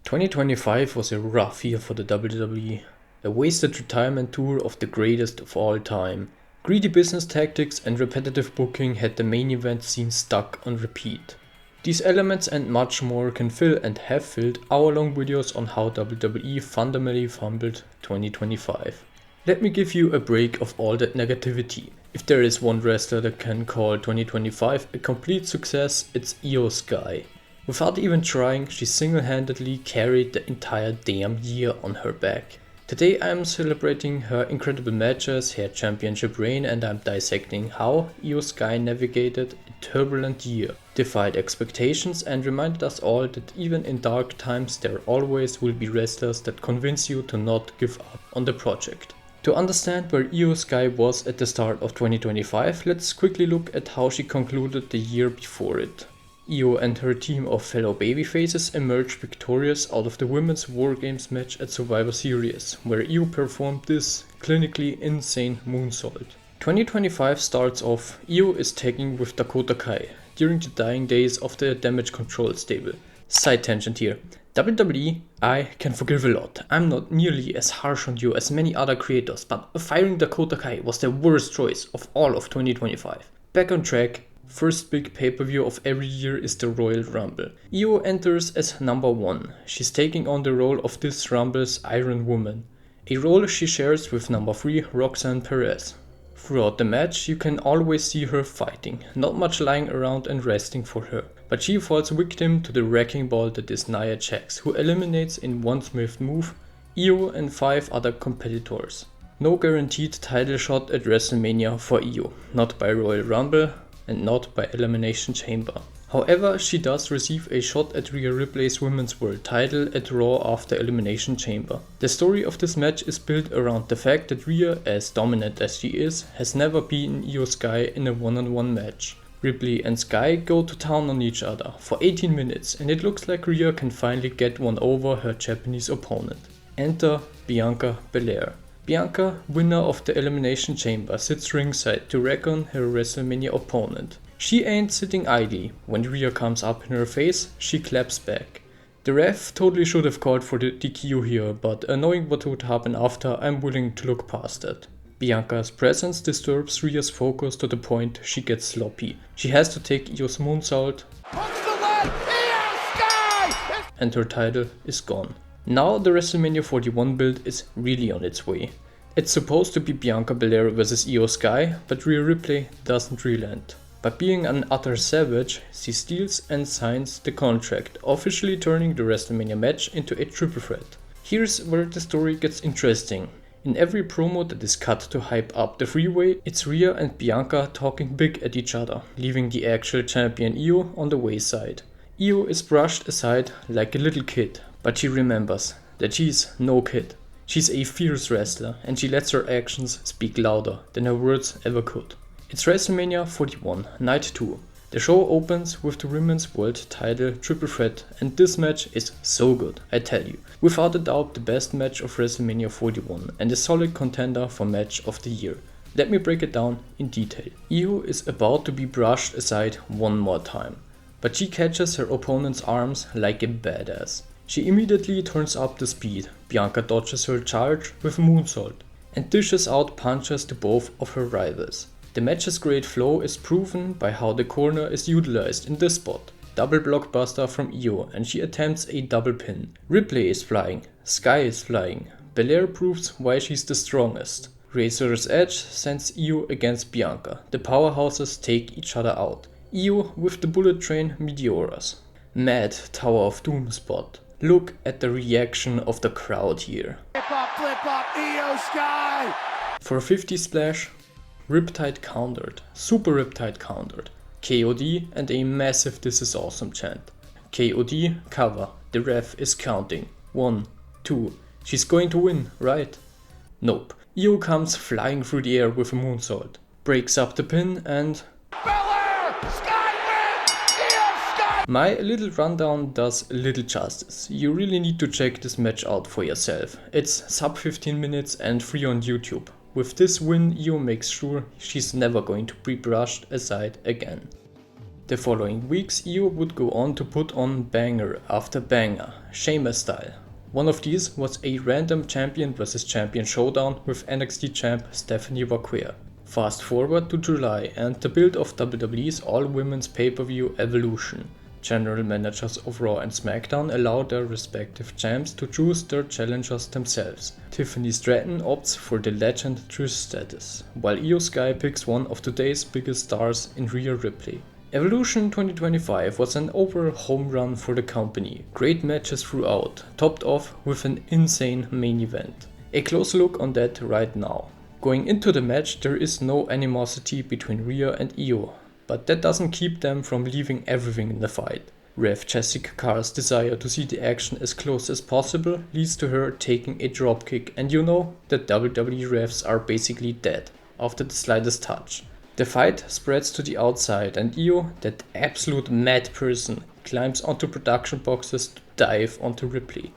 2025 was a rough year for the WWE. A wasted retirement tour of the greatest of all time. Greedy business tactics and repetitive booking had the main event scene stuck on repeat. These elements and much more can fill and have filled hour-long videos on how WWE fundamentally fumbled 2025. Let me give you a break of all that negativity. If there is one wrestler that can call 2025 a complete success, it's Iyo Sky. Without even trying, she single-handedly carried the entire damn year on her back. Today I am celebrating her incredible matches, her championship reign, and I'm dissecting how Iyo Sky navigated a turbulent year, defied expectations, and reminded us all that even in dark times there always will be wrestlers that convince you to not give up on the project. To understand where Iyo Sky was at the start of 2025, let's quickly look at how she concluded the year before it. Iyo and her team of fellow babyfaces emerged victorious out of the women's WarGames match at Survivor Series, where Iyo performed this clinically insane moonsault. 2025 starts off, Iyo is tagging with Dakota Kai during the dying days of the Damage Control stable. Side tangent here. WWE, I can forgive a lot. I'm not nearly as harsh on you as many other creators, but firing Dakota Kai was the worst choice of all of 2025. Back on track. First big pay-per-view of every year is the Royal Rumble. Iyo enters as number 1. She's taking on the role of this Rumble's Iron Woman, a role she shares with number 3 Roxanne Perez. Throughout the match you can always see her fighting, not much lying around and resting for her, but she falls victim to the wrecking ball that is Nia Jax, who eliminates in one swift move Iyo and 5 other competitors. No guaranteed title shot at WrestleMania for Iyo, not by Royal Rumble, and not by Elimination Chamber. However, she does receive a shot at Rhea Ripley's Women's World title at Raw after Elimination Chamber. The story of this match is built around the fact that Rhea, as dominant as she is, has never beaten Iyo Sky in a one-on-one match. Ripley and Sky go to town on each other for 18 minutes and it looks like Rhea can finally get one over her Japanese opponent. Enter Bianca Belair. Bianca, winner of the Elimination Chamber, sits ringside to reckon her WrestleMania opponent. She ain't sitting idly. When Rhea comes up in her face, she claps back. The ref totally should have called for the DQ here, but knowing what would happen after, I'm willing to look past that. Bianca's presence disturbs Rhea's focus to the point she gets sloppy. She has to take Iyo's moonsault, and her title is gone. Now the WrestleMania 41 build is really on its way. It's supposed to be Bianca Belair vs Iyo Sky, but Rhea Ripley doesn't relent. By being an utter savage, she steals and signs the contract, officially turning the WrestleMania match into a triple threat. Here's where the story gets interesting. In every promo that is cut to hype up the freeway, it's Rhea and Bianca talking big at each other, leaving the actual champion Iyo on the wayside. Iyo is brushed aside like a little kid, but she remembers that she's no kid. She's a fierce wrestler and she lets her actions speak louder than her words ever could. It's WrestleMania 41, Night 2. The show opens with the Women's World title triple threat and this match is so good, I tell you. Without a doubt the best match of WrestleMania 41 and a solid contender for match of the year. Let me break it down in detail. Iyo is about to be brushed aside one more time, but she catches her opponent's arms like a badass. She immediately turns up the speed. Bianca dodges her charge with a moonsault and dishes out punches to both of her rivals. The match's great flow is proven by how the corner is utilized in this spot. Double blockbuster from Iyo and she attempts a double pin. Ripley is flying, Sky is flying. Belair proves why she's the strongest. Razor's Edge sends Iyo against Bianca. The powerhouses take each other out. Iyo with the bullet train meteoras. Mad Tower of Doom spot. Look at the reaction of the crowd here. Flip up, Iyo Sky! For a 50 splash, Riptide countered, super Riptide countered, KOD and a massive This Is Awesome chant. KOD cover, the ref is counting. 1, 2, she's going to win, right? Nope. Iyo comes flying through the air with a moonsault, breaks up the pin and... My little rundown does little justice. You really need to check this match out for yourself. It's sub 15 minutes and free on YouTube. With this win, Iyo makes sure she's never going to be brushed aside again. The following weeks, Iyo would go on to put on banger after banger, Sheamus style. One of these was a random champion vs champion showdown with NXT champ Stephanie Vaquer. Fast forward to July and the build of WWE's all-women's pay-per-view Evolution. General managers of Raw and SmackDown allow their respective champs to choose their challengers themselves. Tiffany Stratton opts for the legend Trish status, while Iyo Sky picks one of today's biggest stars in Rhea Ripley. Evolution 2025 was an overall home run for the company, great matches throughout, topped off with an insane main event. A close look on that right now. Going into the match, there is no animosity between Rhea and Iyo, but that doesn't keep them from leaving everything in the fight. Ref Jessica Carr's desire to see the action as close as possible leads to her taking a dropkick, and you know that WWE refs are basically dead after the slightest touch. The fight spreads to the outside and Iyo, that absolute mad person, climbs onto production boxes to dive onto Ripley.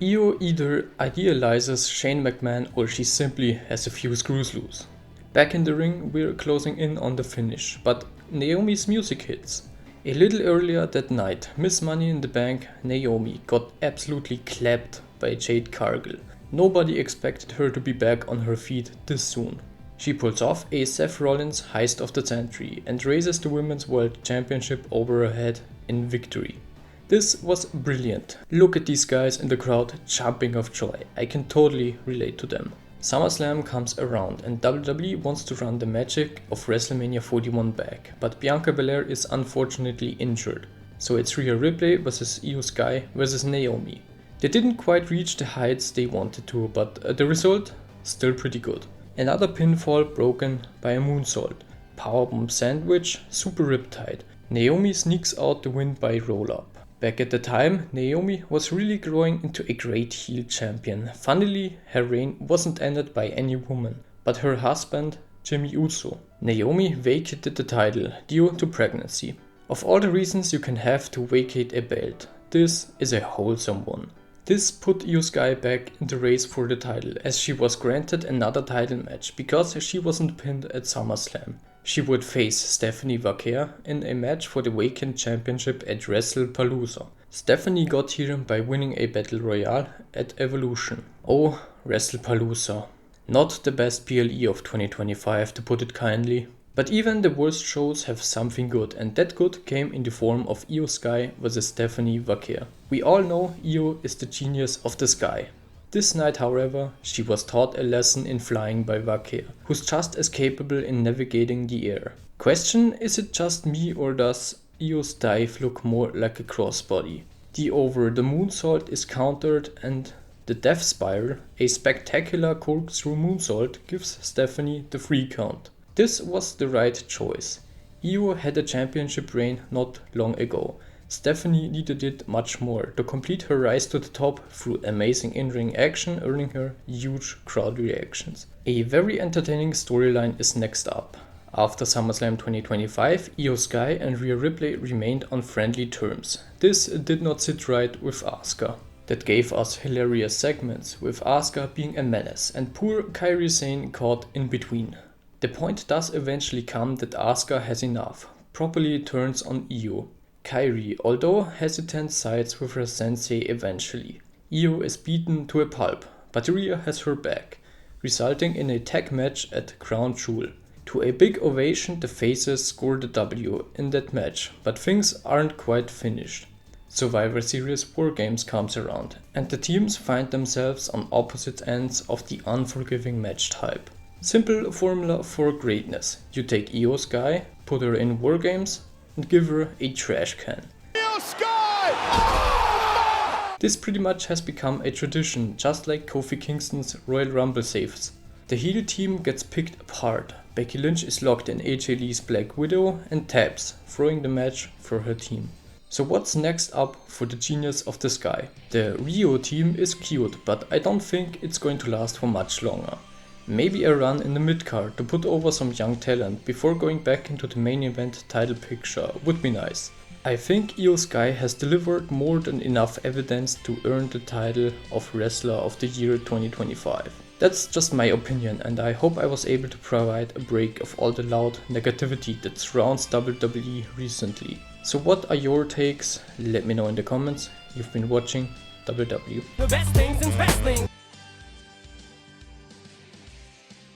Iyo either idealizes Shane McMahon or she simply has a few screws loose. Back in the ring, we're closing in on the finish, but Naomi's music hits. A little earlier that night, Miss Money in the Bank, Naomi, got absolutely clapped by Jade Cargill. Nobody expected her to be back on her feet this soon. She pulls off a Seth Rollins Heist of the Century and raises the Women's World Championship over her head in victory. This was brilliant. Look at these guys in the crowd jumping of joy. I can totally relate to them. Summerslam comes around and WWE wants to run the magic of WrestleMania 41 back, but Bianca Belair is unfortunately injured. So it's Rhea Ripley vs Iyo Sky vs Naomi. They didn't quite reach the heights they wanted to, but the result? Still pretty good. Another pinfall broken by a moonsault. Powerbomb sandwich, super riptide. Naomi sneaks out the win by roll-up. Back at the time, Naomi was really growing into a great heel champion. Funnily, her reign wasn't ended by any woman, but her husband, Jimmy Uso. Naomi vacated the title due to pregnancy. Of all the reasons you can have to vacate a belt, this is a wholesome one. This put Iyo Sky back in the race for the title, as she was granted another title match because she wasn't pinned at SummerSlam. She would face Stephanie Vaquer in a match for the vacant championship at Wrestlepalooza. Stephanie got here by winning a battle royale at Evolution. Oh, Wrestlepalooza. Not the best PLE of 2025, to put it kindly. But even the worst shows have something good, and that good came in the form of Iyo Sky vs Stephanie Vaquer. We all know Iyo is the genius of the sky. This night, however, she was taught a lesson in flying by Vaquer, who's just as capable in navigating the air. Question, is it just me or does Iyo's dive look more like a crossbody? The over the moonsault is countered and the death spiral, a spectacular corkscrew moonsault, gives Stephanie the 3 count. This was the right choice. Iyo had a championship reign not long ago. Stephanie needed it much more to complete her rise to the top through amazing in-ring action, earning her huge crowd reactions. A very entertaining storyline is next up. After SummerSlam 2025, Iyo Sky and Rhea Ripley remained on friendly terms. This did not sit right with Asuka. That gave us hilarious segments, with Asuka being a menace and poor Kairi Sane caught in between. The point does eventually come that Asuka has enough, properly turns on Iyo. Kairi, although hesitant, sides with her sensei eventually. Iyo is beaten to a pulp, but Rhea has her back, resulting in a tag match at Crown Jewel. To a big ovation, the faces score the W in that match, but things aren't quite finished. Survivor Series WarGames comes around, and the teams find themselves on opposite ends of the unforgiving match type. Simple formula for greatness. You take Iyo Sky, put her in WarGames, and give her a trash can. Iyo Sky! Oh! This pretty much has become a tradition, just like Kofi Kingston's Royal Rumble saves. The heel team gets picked apart. Becky Lynch is locked in AJ Lee's Black Widow and taps, throwing the match for her team. So what's next up for the genius of the sky? The Rhyo team is cute, but I don't think it's going to last for much longer. Maybe a run in the mid-card to put over some young talent before going back into the main event title picture would be nice. I think Iyo Sky has delivered more than enough evidence to earn the title of Wrestler of the Year 2025. That's just my opinion, and I hope I was able to provide a break of all the loud negativity that surrounds WWE recently. So what are your takes? Let me know in the comments. You've been watching WW. The best things in wrestling.